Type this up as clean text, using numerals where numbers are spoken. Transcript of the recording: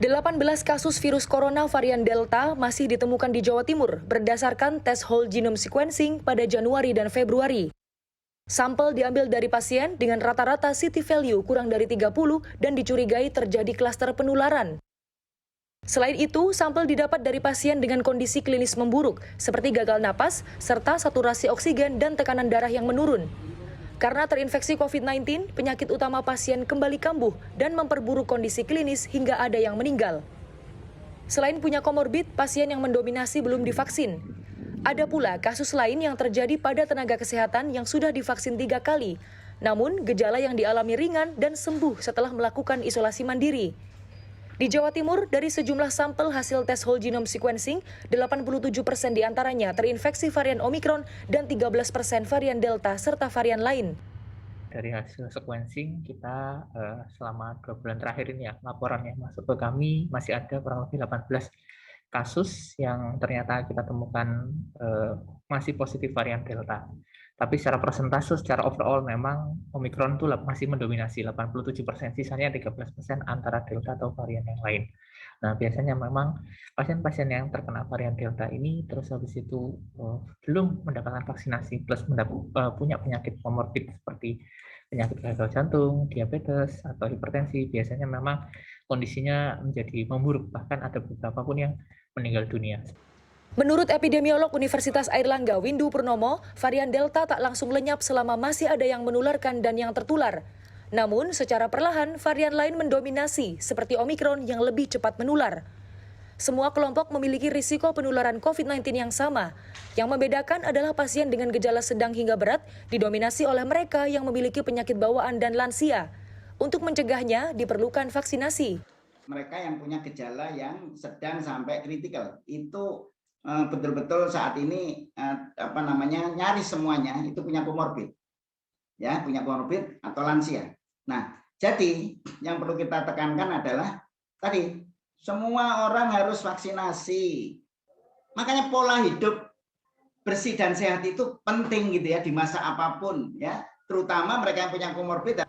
18 kasus virus corona varian Delta masih ditemukan di Jawa Timur berdasarkan tes whole genome sequencing pada Januari dan Februari. Sampel diambil dari pasien dengan rata-rata city value kurang dari 30 dan dicurigai terjadi klaster penularan. Selain itu, sampel didapat dari pasien dengan kondisi klinis memburuk seperti gagal napas serta saturasi oksigen dan tekanan darah yang menurun. Karena terinfeksi COVID-19, penyakit utama pasien kembali kambuh dan memperburuk kondisi klinis hingga ada yang meninggal. Selain punya komorbid, pasien yang mendominasi belum divaksin. Ada pula kasus lain yang terjadi pada tenaga kesehatan yang sudah divaksin 3 kali, namun gejala yang dialami ringan dan sembuh setelah melakukan isolasi mandiri. Di Jawa Timur, dari sejumlah sampel hasil tes whole genome sequencing, 87% diantaranya terinfeksi varian Omicron dan 13% varian Delta serta varian lain. Dari hasil sequencing kita selama 2 bulan terakhir ini ya, laporan yang masuk ke kami masih ada kurang lebih 18 kasus yang ternyata kita temukan masih positif varian Delta. Tapi secara persentase, secara overall memang Omicron itu masih mendominasi 87%, sisanya 13% antara Delta atau varian yang lain. Nah, biasanya memang pasien-pasien yang terkena varian Delta ini terus habis itu belum mendapatkan vaksinasi plus punya penyakit komorbid seperti penyakit gagal jantung, diabetes, atau hipertensi, biasanya memang kondisinya menjadi memburuk, bahkan ada beberapa pun yang meninggal dunia. Menurut epidemiolog Universitas Airlangga Windu Purnomo, varian Delta tak langsung lenyap selama masih ada yang menularkan dan yang tertular. Namun, secara perlahan, varian lain mendominasi, seperti Omicron yang lebih cepat menular. Semua kelompok memiliki risiko penularan COVID-19 yang sama. Yang membedakan adalah pasien dengan gejala sedang hingga berat didominasi oleh mereka yang memiliki penyakit bawaan dan lansia. Untuk mencegahnya, diperlukan vaksinasi. Mereka yang punya gejala yang sedang sampai kritikal, itu betul-betul saat ini nyaris semuanya itu punya komorbid, ya, punya komorbid atau lansia. Nah, jadi yang perlu kita tekankan adalah tadi semua orang harus vaksinasi. Makanya pola hidup bersih dan sehat itu penting gitu ya di masa apapun ya, terutama mereka yang punya komorbid.